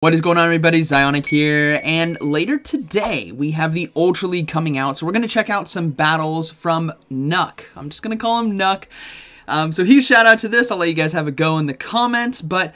What is going on, everybody? ZyoniK here, and later today we have the Ultra League coming out, so we're going to check out some battles from Nuck. I'm just going to call him Nuck. So huge shout out to this. I'll let you guys have a go in the comments, but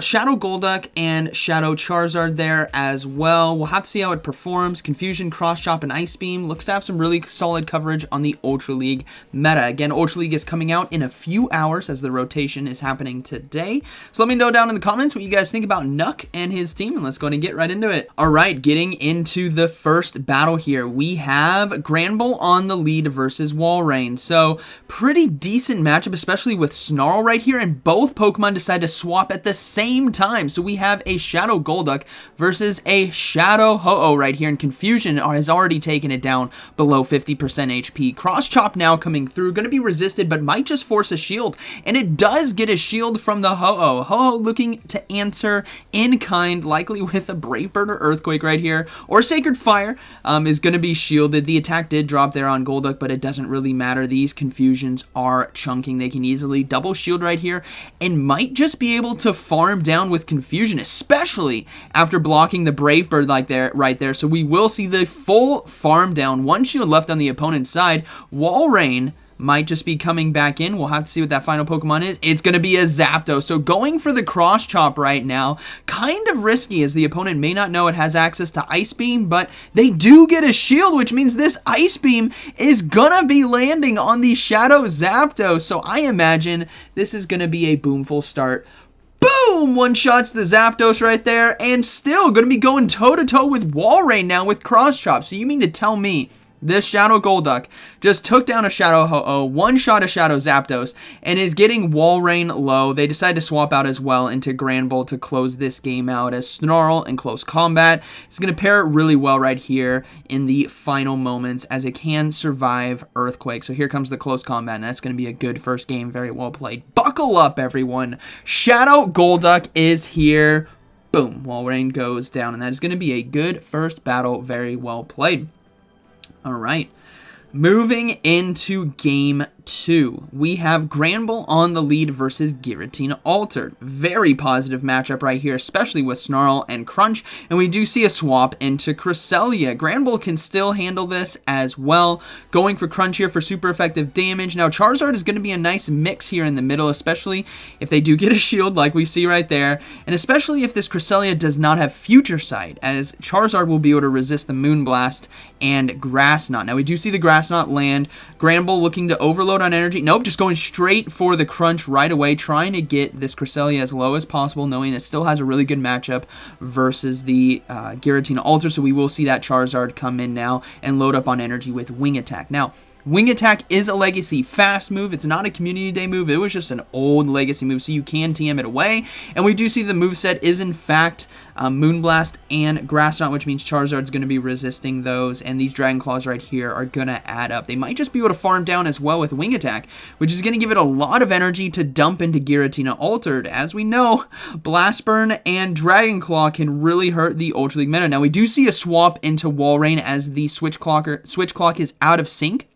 Shadow Golduck and Shadow Charizard there as well. We'll have to see how it performs. Confusion, Cross Chop, and Ice Beam. Looks to have some really solid coverage on the Ultra League meta. Again, Ultra League is coming out in a few hours as the rotation is happening today. So let me know down in the comments what you guys think about Nuck and his team, and let's go ahead and get right into it. All right, getting into the first battle here. We have Granbull on the lead versus Walrein. So pretty decent matchup, especially with Snarl right here, and both Pokemon decide to swap at the same time. So we have a Shadow Golduck versus a Shadow Ho-Oh right here, and Confusion has already taken it down below 50% HP. Cross Chop now coming through, going to be resisted, but might just force a shield, and it does get a shield from the Ho-Oh. Ho-Oh looking to answer in kind, likely with a Brave Bird or Earthquake right here, or Sacred Fire is going to be shielded. The attack did drop there on Golduck, but it doesn't really matter. These Confusions are chunking. They can easily double shield right here, and might just be able to farm down with Confusion, especially after blocking the Brave Bird like right there. So we will see the full farm down. One shield left on the opponent's side. Walrein might just be coming back in. We'll have to see what that final Pokemon is. It's going to be a Zapdos. So going for the Cross Chop right now, kind of risky, as the opponent may not know it has access to Ice Beam, but they do get a shield, which means this Ice Beam is going to be landing on the Shadow Zapdos. So I imagine this is going to be a boomful start. Boom! One shots the Zapdos right there, and still going to be going toe-to-toe with Walrein now with Cross Chop. So you mean to tell me this Shadow Golduck just took down a Shadow Ho-Oh, one-shot a Shadow Zapdos, and is getting Walrein low. They decide to swap out as well into Granbull to close this game out, as Snarl in close combat is going to pair really well right here in the final moments, as it can survive Earthquake. So here comes the close combat, and that's going to be a good first game. Very well played. Buckle up, everyone. Shadow Golduck is here. Boom. Walrein goes down, and that is going to be a good first battle. Very well played. All right, moving into game 2, we have Granbull on the lead versus Giratina Altered. Very positive matchup right here, especially with Snarl and Crunch, and we do see a swap into Cresselia. Granbull can still handle this as well, going for Crunch here for super effective damage. Now Charizard is going to be a nice mix here in the middle, especially if they do get a shield like we see right there, and especially if this Cresselia does not have Future Sight, as Charizard will be able to resist the Moonblast and Grass Knot. Now we do see the Grass Knot land. Granbull looking to overload on energy. Nope, just going straight for the Crunch right away, trying to get this Cresselia as low as possible, knowing it still has a really good matchup versus the Giratina Alter. So we will see that Charizard come in now and load up on energy with Wing Attack. Now, Wing Attack is a legacy fast move. It's not a community day move. It was just an old legacy move, so you can TM it away. And we do see the moveset is in fact Moonblast and Grass Knot, which means Charizard's going to be resisting those, and these Dragon Claws right here are going to add up. They might just be able to farm down as well with Wing Attack, which is going to give it a lot of energy to dump into Giratina Altered. As we know, Blast Burn and Dragon Claw can really hurt the Ultra League meta. Now we do see a swap into Walrein as the Switch Clock is out of sync.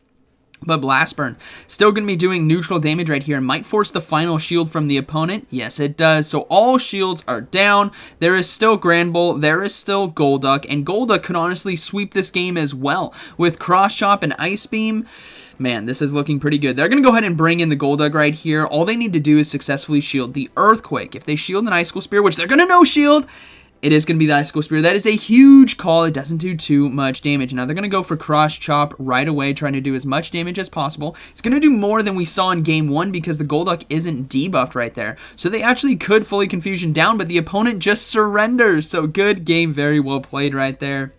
But Blast Burn still going to be doing neutral damage right here. Might force the final shield from the opponent. Yes, it does. So all shields are down. There is still Granbull. There is still Golduck. And Golduck could honestly sweep this game as well. With Cross Chop and Ice Beam, man, this is looking pretty good. They're going to go ahead and bring in the Golduck right here. All they need to do is successfully shield the Earthquake. If they shield an Icicle Spear, which they're going to no-shield, it is going to be the Icicle Spear. That is a huge call. It doesn't do too much damage. Now, they're going to go for Cross Chop right away, trying to do as much damage as possible. It's going to do more than we saw in Game 1 because the Golduck isn't debuffed right there. So they actually could fully Confusion down, but the opponent just surrenders. So good game. Very well played right there.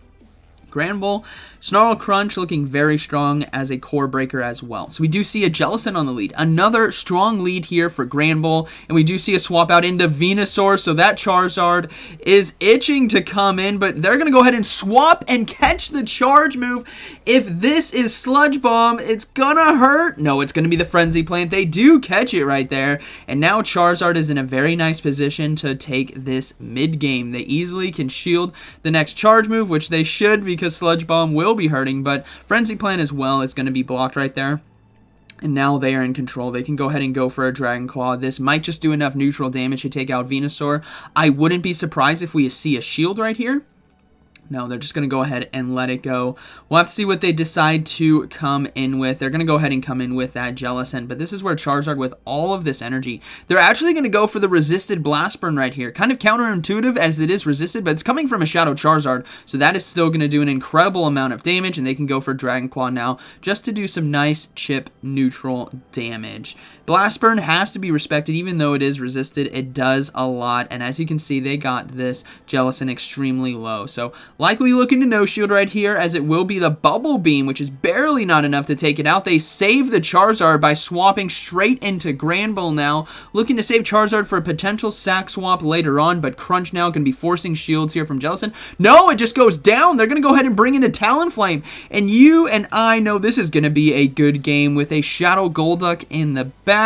Granbull, Snarl, Crunch looking very strong as a core breaker as well. So we do see a Jellicent on the lead. Another strong lead here for Granbull. And we do see a swap out into Venusaur. So that Charizard is itching to come in. But they're going to go ahead and swap and catch the charge move. If this is Sludge Bomb, it's going to hurt. No, it's going to be the Frenzy Plant. They do catch it right there. And now Charizard is in a very nice position to take this mid-game. They easily can shield the next charge move, which they should because Sludge Bomb will be hurting, but Frenzy Plant as well is going to be blocked right there. And now they are in control. They can go ahead and go for a Dragon Claw. This might just do enough neutral damage to take out Venusaur. I wouldn't be surprised if we see a shield right here. No, they're just going to go ahead and let it go. We'll have to see what they decide to come in with. They're going to go ahead and come in with that Jellicent, but this is where Charizard, with all of this energy, they're actually going to go for the resisted Blast Burn right here. Kind of counterintuitive as it is resisted, but it's coming from a Shadow Charizard, so that is still going to do an incredible amount of damage, and they can go for Dragon Claw now just to do some nice chip neutral damage. Blast Burn has to be respected, even though it is resisted. It does a lot, and as you can see, they got this Jellicent extremely low. So likely looking to no shield right here, as it will be the Bubble Beam, which is barely not enough to take it out. They save the Charizard by swapping straight into Granbull now, looking to save Charizard for a potential sack swap later on, but Crunch now can be forcing shields here from Jellicent. No, it just goes down. They're going to go ahead and bring in a Talonflame, and you and I know this is going to be a good game with a Shadow Golduck in the back.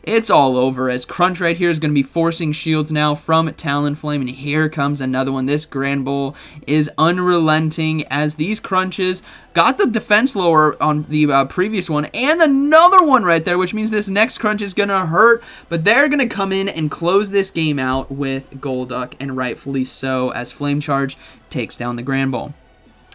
It's all over, as Crunch right here is going to be forcing shields now from Talonflame, and here comes another one. This Granbull is unrelenting, as these Crunches got the defense lower on the previous one, and another one right there, which means this next Crunch is going to hurt, but they're going to come in and close this game out with Golduck, and rightfully so, as Flame Charge takes down the Granbull.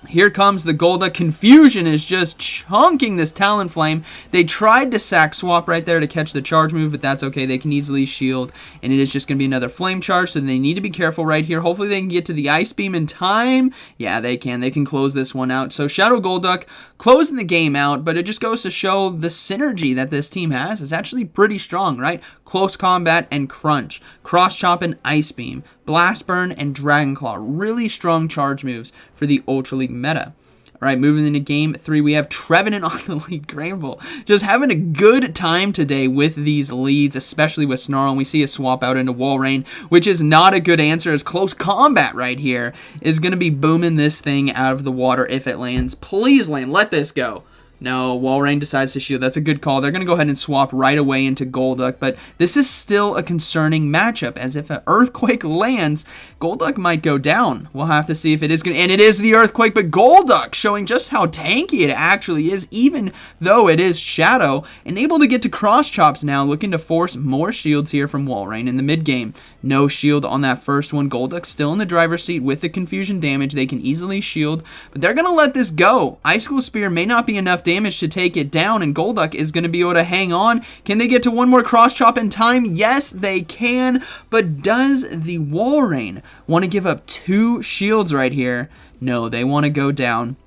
Here comes the Golduck. Confusion is just chunking this Talonflame. They tried to sack swap right there to catch the charge move, but that's okay. They can easily shield, and it is just going to be another Flame Charge, so they need to be careful right here. Hopefully they can get to the Ice Beam in time. Yeah, they can. They can close this one out. So Shadow Golduck closing the game out, but it just goes to show the synergy that this team has is actually pretty strong, right? Close Combat and Crunch, Cross Chop and Ice Beam, Blast Burn and Dragon Claw. Really strong charge moves for the Ultra League meta. All right, moving into Game 3, we have Trevenant on the lead. Granbull just having a good time today with these leads, especially with Snarl. And we see a swap out into Walrein, which is not a good answer, as Close Combat right here is going to be booming this thing out of the water if it lands. Please land. Let this go. No, Walrein decides to shield. That's a good call. They're going to go ahead and swap right away into Golduck, but this is still a concerning matchup, as if an Earthquake lands, Golduck might go down. We'll have to see if it is going to, and it is the Earthquake, but Golduck showing just how tanky it actually is, even though it is Shadow, and able to get to Cross Chops now, looking to force more shields here from Walrein in the mid game. No shield on that first one. Golduck still in the driver's seat with the confusion damage. They can easily shield, but they're going to let this go. Icicle Spear may not be enough damage to take it down, and Golduck is going to be able to hang on. Can they get to one more Cross Chop in time? Yes, they can, but does the Walrein want to give up 2 shields right here? No, they want to go down.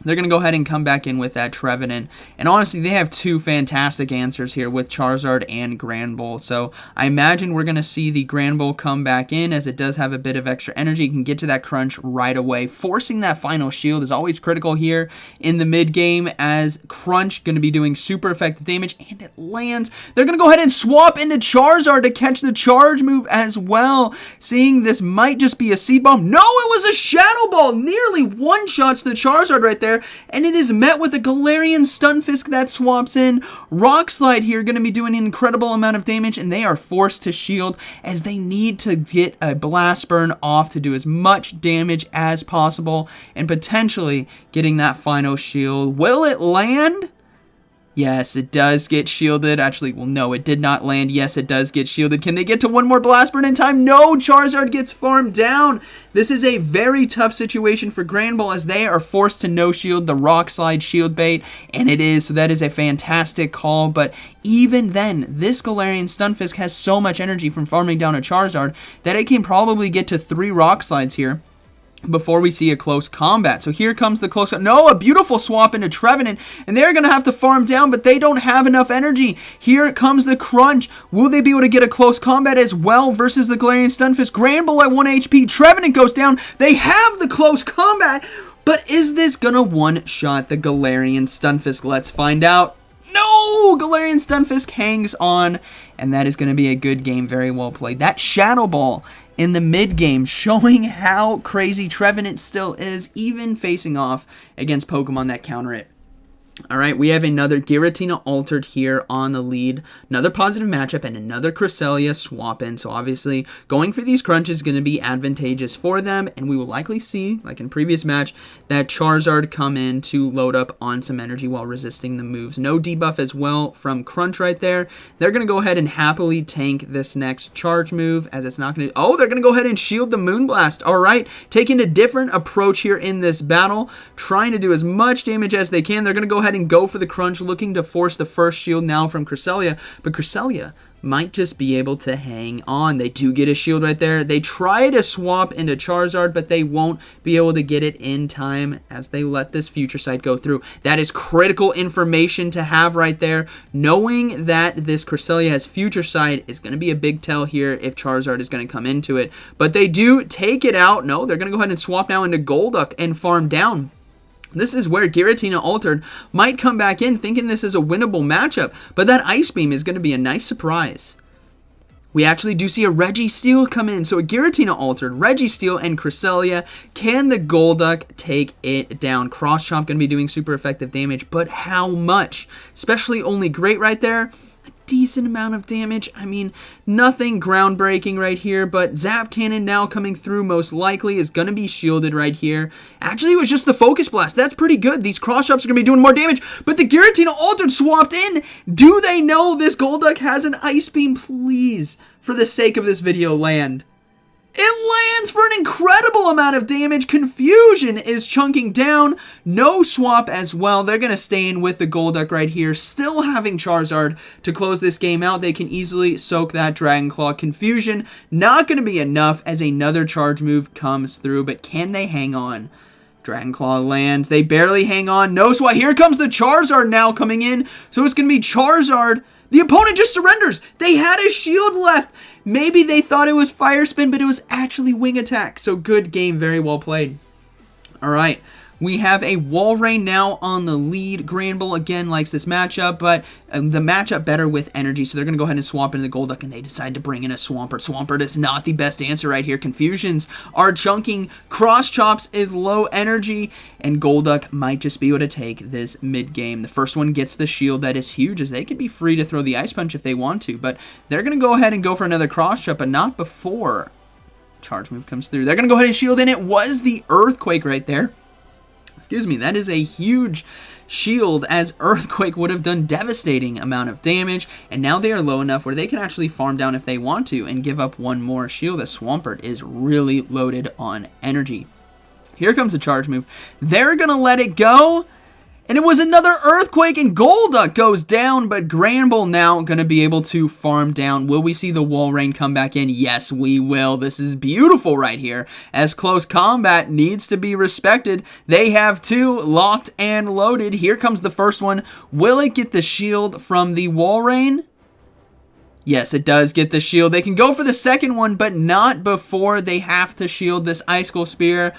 They're going to go ahead and come back in with that Trevenant. And honestly, they have 2 fantastic answers here with Charizard and Granbull. So I imagine we're going to see the Granbull come back in, as it does have a bit of extra energy. You can get to that Crunch right away. Forcing that final shield is always critical here in the mid game, as Crunch going to be doing super effective damage, and it lands. They're going to go ahead and swap into Charizard to catch the charge move as well. Seeing this might just be a Seed Bomb. No, it was a Shadow Ball. Nearly one-shots the Charizard right there. And it is met with a Galarian Stunfisk that swaps in. Rock Slide here going to be doing an incredible amount of damage, and they are forced to shield, as they need to get a Blast Burn off to do as much damage as possible, and potentially getting that final shield. Will it land? Yes, it does get shielded. Actually, well, no, it did not land. Yes, it does get shielded. Can they get to one more Blast Burn in time? No, Charizard gets farmed down. This is a very tough situation for Granbull, as they are forced to no-shield the Rock Slide shield bait, and it is, so that is a fantastic call. But even then, this Galarian Stunfisk has so much energy from farming down a Charizard that it can probably get to 3 Rock Slides here before we see a Close Combat. So here comes the Close. No, a beautiful swap into Trevenant, and they're going to have to farm down, but they don't have enough energy. Here comes the Crunch. Will they be able to get a Close Combat as well versus the Galarian Stunfisk? Granbull at 1 HP. Trevenant goes down. They have the Close Combat, but is this going to one-shot the Galarian Stunfisk? Let's find out. No! Galarian Stunfisk hangs on, and that is going to be a good game. Very well played. That Shadow Ball in the mid-game, showing how crazy Trevenant still is, even facing off against Pokemon that counter it. All right, we have another Giratina Altered here on the lead. Another positive matchup and another Cresselia swap in. So obviously going for these crunches is going to be advantageous for them. And we will likely see, like in previous match, that Charizard come in to load up on some energy while resisting the moves. No debuff as well from Crunch right there. They're going to go ahead and happily tank this next charge move as it's not going to... Oh, they're going to go ahead and shield the Moonblast. All right, taking a different approach here in this battle. Trying to do as much damage as they can. They're going to go ahead and go for the crunch, looking to force the first shield now from Cresselia, but Cresselia might just be able to hang on. They do get a shield right there. They try to swap into Charizard, but they won't be able to get it in time as they let this Future Sight go through. That is critical information to have right there. Knowing that this Cresselia has Future Sight is going to be a big tell here if Charizard is going to come into it, but they do take it out. No, they're going to go ahead and swap now into Golduck and farm down. This is where Giratina Altered might come back in thinking this is a winnable matchup, but that Ice Beam is going to be a nice surprise. We actually do see a Registeel come in, so a Giratina Altered, Registeel, and Cresselia. Can the Golduck take it down? Cross Chomp going to be doing super effective damage, but how much? Especially only Great right there. Decent amount of damage. I mean, nothing groundbreaking right here, but Zap Cannon now coming through most likely is going to be shielded right here. Actually, it was just the Focus Blast. That's pretty good. These cross shops are going to be doing more damage, but the Giratina Altered swapped in. Do they know this Golduck has an Ice Beam? Please, for the sake of this video, land. It lands for an incredible amount of damage. Confusion is chunking down. No swap as well. They're going to stay in with the Golduck right here. Still having Charizard to close this game out. They can easily soak that Dragon Claw. Confusion not going to be enough as another charge move comes through. But can they hang on? Dragon Claw lands. They barely hang on. No swap. Here comes the Charizard now coming in. So it's going to be Charizard. The opponent just surrenders. They had a shield left. Maybe they thought it was Fire Spin, but it was actually Wing Attack. So good game. Very well played. All right. We have a Walrein now on the lead. Granbull again likes this matchup, but the matchup better with energy, so they're going to go ahead and swap into the Golduck, and they decide to bring in a Swampert. Swampert is not the best answer right here. Confusions are chunking. Cross Chops is low energy, and Golduck might just be able to take this mid-game. The first one gets the shield that is huge, as they could be free to throw the Ice Punch if they want to, but they're going to go ahead and go for another Cross Chop, but not before charge move comes through. They're going to go ahead and shield, and it was the Earthquake right there. Excuse me, that is a huge shield, as Earthquake would have done devastating amount of damage, and now they are low enough where they can actually farm down if they want to and give up one more shield. The Swampert is really loaded on energy. Here comes the charge move. They're going to let it go, and it was another Earthquake, and Golduck goes down, but Granbull now going to be able to farm down. Will we see the Walrein come back in? Yes, we will. This is beautiful right here, as close combat needs to be respected. They have two locked and loaded. Here comes the first one. Will it get the shield from the Walrein? Yes, it does get the shield. They can go for the second one, but not before they have to shield this Icicle Spear.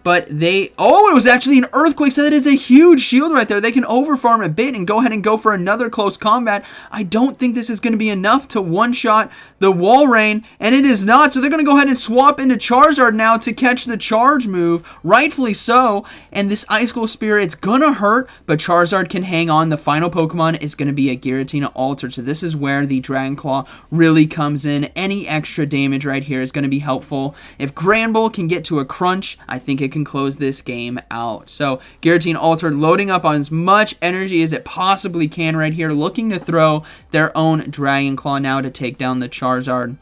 But they... Oh, it was actually an Earthquake, so that is a huge shield right there. They can overfarm a bit and go ahead and go for another close combat. I don't think this is going to be enough to one-shot the Walrein, and it is not. So they're going to go ahead and swap into Charizard now to catch the charge move, rightfully so. And this Icicle Spear, it's going to hurt, but Charizard can hang on. The final Pokemon is going to be a Giratina Altered, so this is where the Dragon Claw really comes in. Any extra damage right here is going to be helpful. If Granbull can get to a crunch, I think it can close this game out. So Giratina Altered loading up on as much energy as it possibly can right here, looking to throw their own Dragon Claw now to take down the Charizard.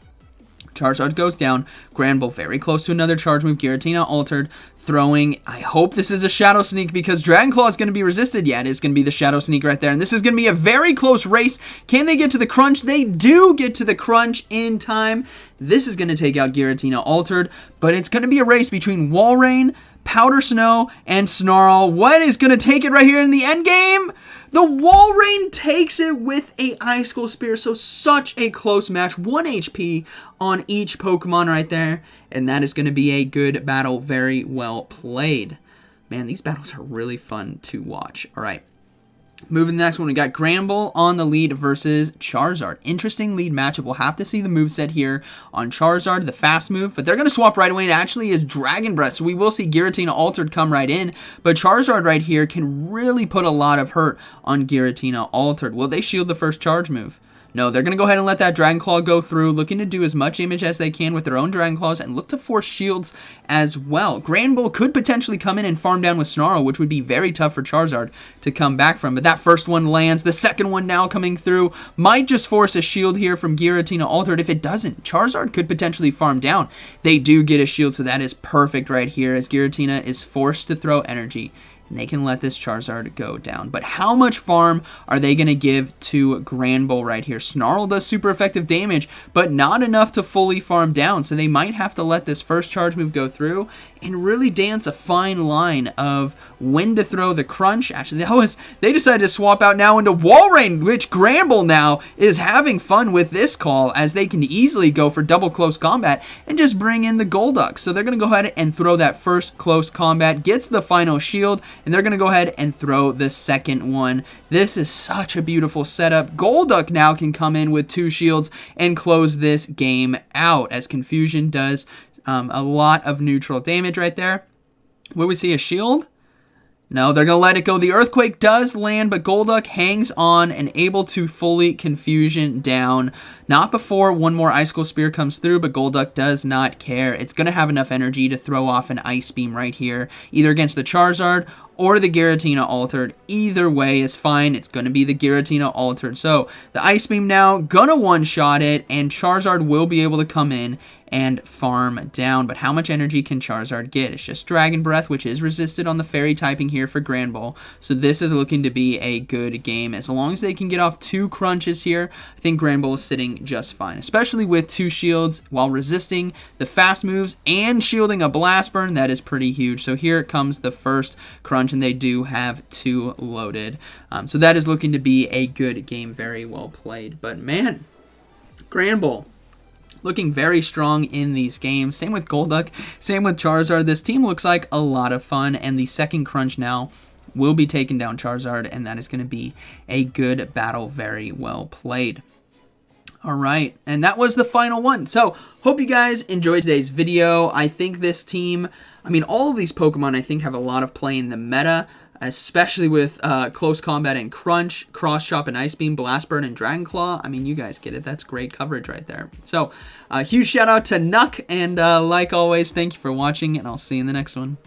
Charizard goes down. Granbull very close to another charge move. Giratina Altered throwing. I hope this is a Shadow Sneak because Dragon Claw is going to be resisted. Yeah, it is going to be the Shadow Sneak right there. And this is going to be a very close race. Can they get to the crunch? They do get to the crunch in time. This is going to take out Giratina Altered, but it's going to be a race between Walrein, Powder Snow, and Snarl. What is going to take it right here in the end game? The Walrein takes it with a Icicle Spear, so such a close match. 1 HP on each Pokemon right there, and that is going to be a good battle. Very well played. Man, these battles are really fun to watch. All right. Moving to the next one, we got Granbull on the lead versus Charizard. Interesting lead matchup. We'll have to see the moveset here on Charizard, the fast move, but they're going to swap right away. It actually is Dragon Breath, so we will see Giratina Altered come right in, but Charizard right here can really put a lot of hurt on Giratina Altered. Will they shield the first charge move? No, they're going to go ahead and let that Dragon Claw go through, looking to do as much damage as they can with their own Dragon Claws and look to force shields as well. Granbull could potentially come in and farm down with Snarl, which would be very tough for Charizard to come back from. But that first one lands. The second one now coming through might just force a shield here from Giratina Altered. If it doesn't, Charizard could potentially farm down. They do get a shield, so that is perfect right here as Giratina is forced to throw energy. And they can let this Charizard go down. But how much farm are they going to give to Granbull right here? Snarl does super effective damage, but not enough to fully farm down. So they might have to let this first charge move go through and really dance a fine line of when to throw the crunch. Actually, they decided to swap out now into Wall Rain, which Granbull now is having fun with this call as they can easily go for double close combat and just bring in the Golduck. So they're going to go ahead and throw that first close combat, gets the final shield, and they're going to go ahead and throw the second one. This is such a beautiful setup. Golduck now can come in with 2 shields and close this game out as Confusion does a lot of neutral damage right there. Will we see a shield? No, they're going to let it go. The Earthquake does land, but Golduck hangs on and able to fully Confusion down. Not before one more Icicle Spear comes through, but Golduck does not care. It's going to have enough energy to throw off an Ice Beam right here, either against the Charizard or the Giratina Altered. Either way is fine. It's going to be the Giratina Altered. So the Ice Beam now going to one-shot it, and Charizard will be able to come in and farm down. But how much energy can Charizard get? It's just Dragon Breath, which is resisted on the Fairy typing here for Granbull. So this is looking to be a good game. As long as they can get off 2 crunches here, I think Granbull is sitting just fine, especially with 2 shields while resisting the fast moves and shielding a Blast Burn. That is pretty huge. So here comes the first crunch, and they do have 2 loaded. So that is looking to be a good game. Very well played. But man, Granbull looking very strong in these games. Same with Golduck, same with Charizard. This team looks like a lot of fun, and the second crunch now will be taking down Charizard, and that is going to be a good battle. Very well played. All right, and that was the final one. So, hope you guys enjoyed today's video. I think this team, I mean, all of these Pokemon, I think, have a lot of play in the meta, especially with Close Combat and Crunch, Cross Chop and Ice Beam, Blast Burn and Dragon Claw. I mean, you guys get it. That's great coverage right there. So, huge shout out to Nuck, and like always, thank you for watching, and I'll see you in the next one.